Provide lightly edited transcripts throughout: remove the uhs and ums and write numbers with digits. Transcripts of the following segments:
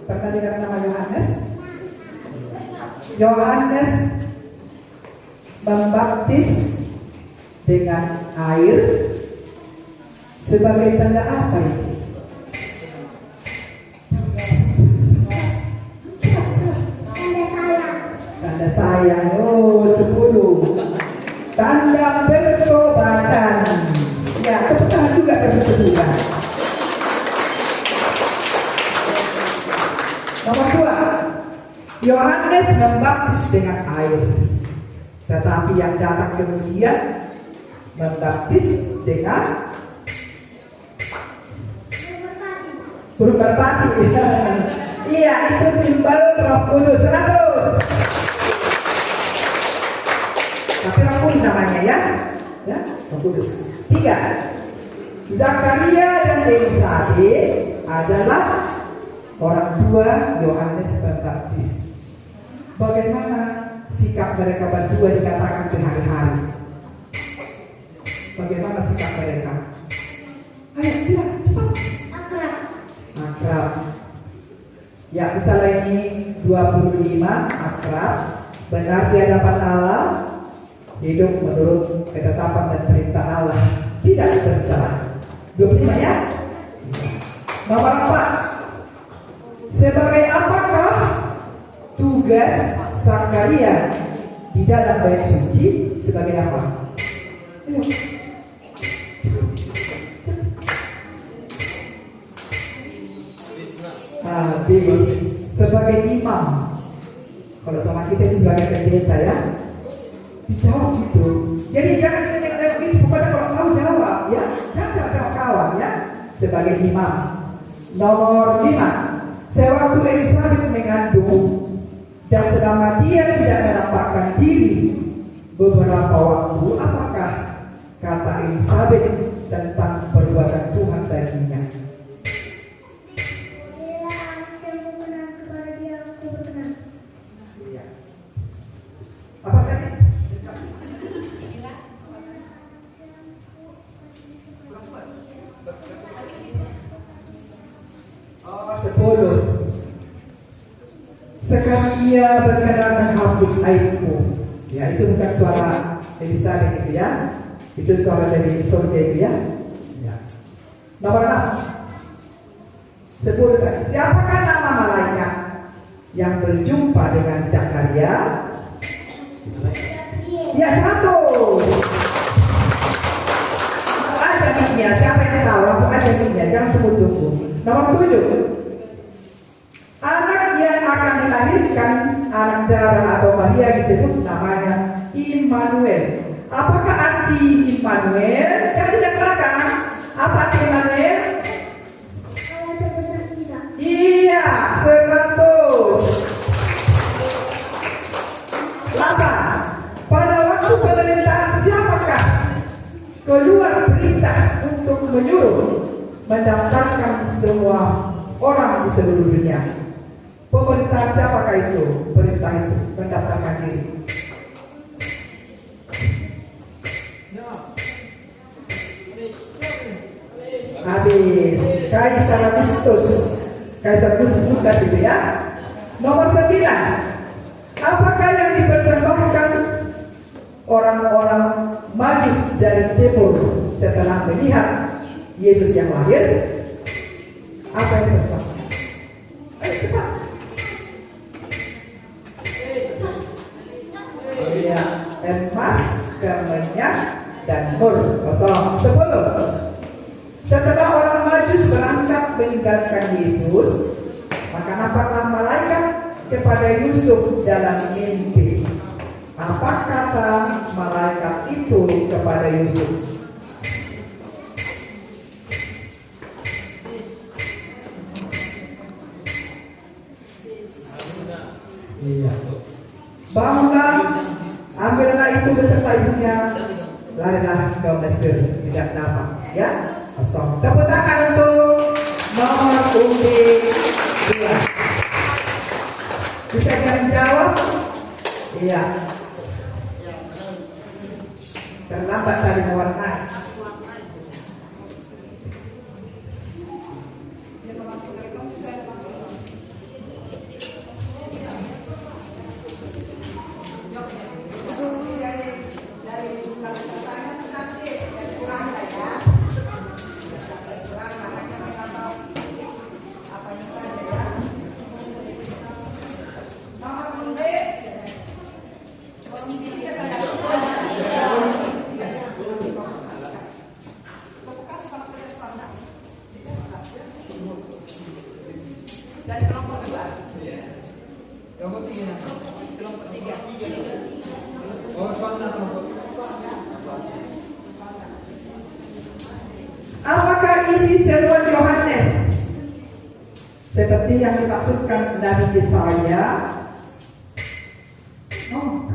Pernah dengar nama Yohanes? Yohanes membaptis dengan air sebagai tanda apa itu? Tanda sayang. Oh, 10. Tanda pertobatan. Ya, tepuk tangan juga kami berdua. Nomor 2, Yohanes membaptis dengan air, tetapi yang datang kemudian membaptis dengan burung merpati. Iya, itu simbol Roh Kudus. 100. Tapi Roh Kudus namanya ya, Roh Kudus. 3, Zakaria dan Elisabet adalah orang tua Yohanes Pembaptis. Bagaimana sikap mereka berdua dikatakan sehari-hari? Bagaimana sikap mereka? Ayo, bilang cepat. Akrab. Ya, misalnya ini 25, akrab, benar di hadapan Allah, hidup menurut ketetapan dan perintah Allah, tidak tercela. 25 ya. Nomor 4, sebagai apakah tugas Zakaria di dalam bait suci sebagai apa? Sebagai imam. Kalau sama kita itu sebagai pendeta ya. Dijawab gitu. Jadi jangan tengok ini kepada kalau tahu jawab ya. Jangan tengok kawan ya. Sebagai imam. Nomor 5, sewaktu Elisabet mengandung dan selama dia tidak menampakkan diri beberapa waktu, apakah kata Elisabet tentang perbuatan Tuhan baginya? Apa tadi? Oh, 10. Sekarang ia berkenan menghapus aibku. Ya, itu bukan suara Elisabet itu ya. Itu suara dari surga itu ya. Nomor 6, 10 tadi. Siapakah nama malaikat yang berjumpa dengan Zakaria? Ya, 1. Ada minyak. Siapa yang tahu? Aku ada minyak. Jangan tunggu-tunggu. Nomor 7. Anak yang akan dilahirkan, anak darah atau Maria, disebut namanya Immanuel. Apakah arti Immanuel? Jangan tidak belakang. Apa arti Immanuel? Iya, 100. 8. Pada waktu pemerintahan siapakah keluar perintah untuk menyuruh mendaftarkan semua orang di seluruh dunia? Pemerintahan siapakah itu? Perintah itu mendaftarkan diri. Habis. Kaisar Augustus. Kaisar Augustus bukan itu ya. Nomor 9. Apakah yang dipersembahkan orang-orang Majus dari timur setelah melihat Yesus yang lahir? Apa yang dipersembahkan? Ayo cepat. Ya, emas, kemenyan, dan mur. 10. Setelah orang Majus berangkat meninggalkan Yesus, maka nampaklah malaikat kepada Yusuf dalam mimpi. Apa kata malaikat itu kepada Yusuf? Iya. Bangunlah, ambillah itu beserta ibunya, larilah ke Mesir. Tidak dapat, ya. Kosong. Tepuk tangan untuk nomor undi 2. Bisa kalian jawab? Iya. Terlambat tadi mewarnai. dari kelompok kedua. Kelompok 3. Kelompok 3. Oh, soalnya kelompok. Apakah isi seruan Yohanes seperti yang dimaksudkan Nabi Yesaya? Oh.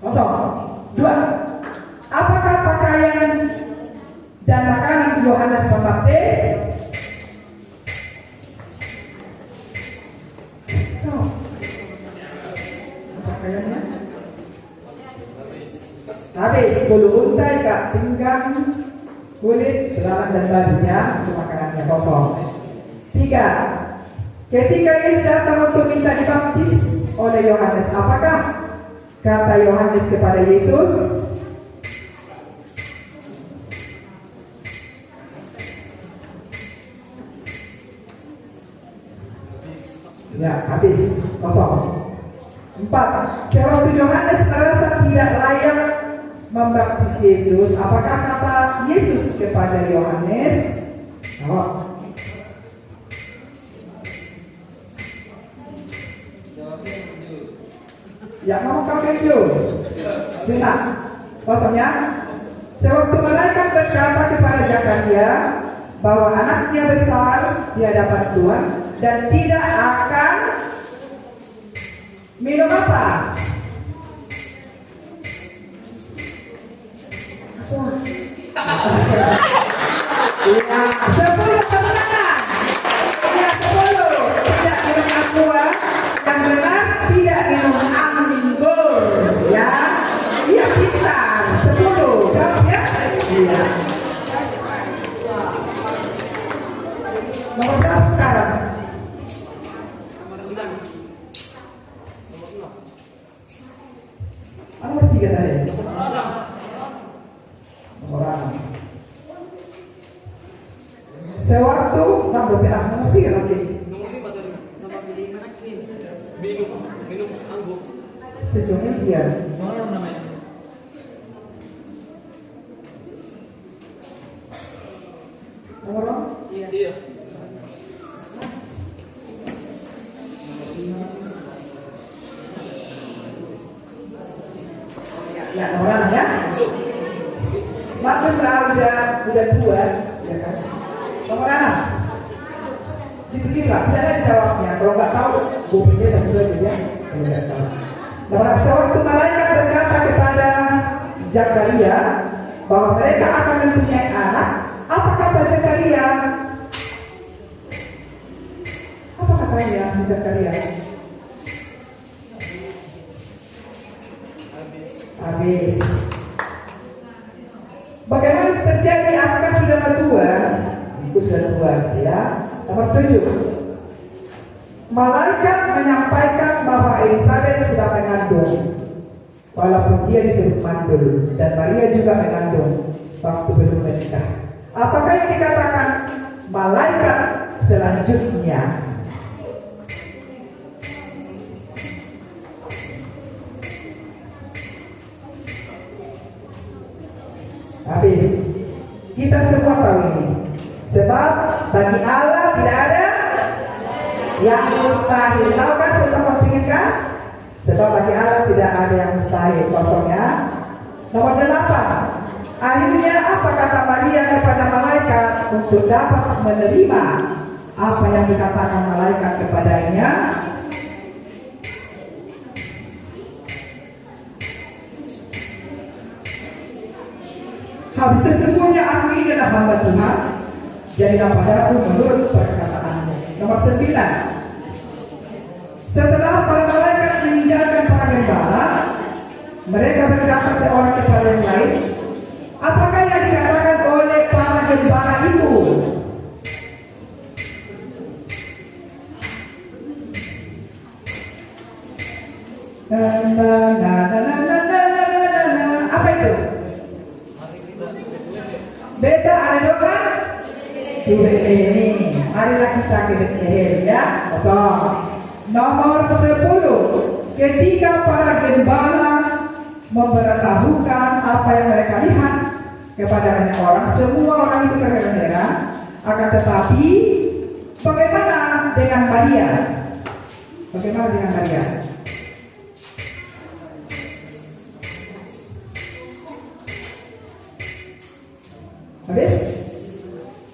Kosong. 2. Apakah pakaian dan makanan Yohanes Pembaptis? Oh. Pakaiannya? Habis. Bulu untai, kak, pinggang, kulit, belalang dan bajunya untuk makanannya kosong. 3. Ketika Yesus datang untuk minta dibaptis oleh Yohanes, apakah kata Yohanes kepada Yesus? Ya, habis. Kosong. 4. Sewaktu Yohanes merasa tidak layak membaptis Yesus, apakah kata Yesus kepada Yohanes? Oh. Ya, kamu keju. Benar. Kosongnya. Sewaktu malaikat berkata kepada Zakaria bahwa anaknya besar di hadapan Tuhan dan tidak akan minum apa? Ya, 10 kemenangan. Ya, 10. Tidak minum aqua. Yang benar tidak minum anggur. Ya, iya pintar. 10. Jawab ya. Iya. Nomor berapa sekarang? Nomor 3 tadi. Nomor 6. Sewaktu nomor 3 lagi. Minum anggur. Sejauhnya dia. Mana namanya? Nomor berapa? Iya. Ya, nomor 6 ya. Maklum udah 2, ya kan? Nomor 6. Dipikirlah, tidak ada jawabnya. Kalau nggak tahu, gue pikir dan juga saja. Nomor 6. Sewaktu malaikat berkata kepada Zakaria bahwa mereka akan mempunyai anak, apa kata Zakaria? Apa katanya si Zakaria? Habis. Bagaimana terjadi? Apakah sudah berdua? Itu sudah berdua, ya. Nomor 7. Malaikat menyampaikan bahwa Elizabeth sedang mengandung, walaupun dia disebut mandul, dan Maria juga mengandung waktu belum menikah. Apakah yang dikatakan malaikat selanjutnya? Habis. Kita semua tahu ini. Sebab bagi Allah tidak ada yang mustahil. Tahu kan setelah pikirkan? Sebab bagi Allah tidak ada yang mustahil. Kosongnya. Nomor 8. Akhirnya apa kata Maria kepada malaikat untuk dapat menerima apa yang dikatakan malaikat kepadanya? Habis sesungguhnya aku ini adalah hamba Tuhan, jadilah padaku menurut perkataanmu. Nomor 9. Setelah para malaikat meninggalkan para gembala, mereka berkata seorang kepada yang lain, apakah yang dikatakan oleh para gembala itu? Apa itu? Beta ada kan? Ini. Marilah kita ke Bethlehem ya. Kosong. Nomor 10. Ketika para gembala memberitahukan apa yang mereka lihat, kepada banyak orang. Semua orang itu terheran-heran. Akan tetapi, bagaimana dengan Maria? Bagaimana dengan Maria? Habis?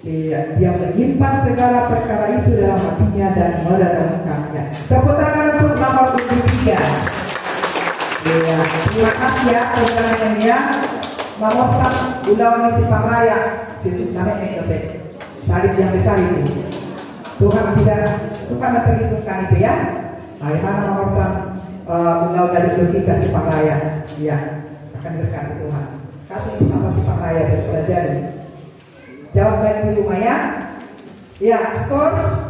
Iya, dia menyimpan segala perkara itu dalam hatinya dan merenungkannya. Tepuk tangan untuk nomor 73. Iya, terima kasih ya teman-teman ya. Mamosan ulang misi Paraya, situ namanya itu salib yang besar itu. Tuhan memperhitungkan itu ya. Bagaimana mamosan ulang dari berkisah si Paraya, iya akan berkati Tuhan. Kasih sama si Paraya berpelajari. Jawab baik di rumah ya. Ya, scores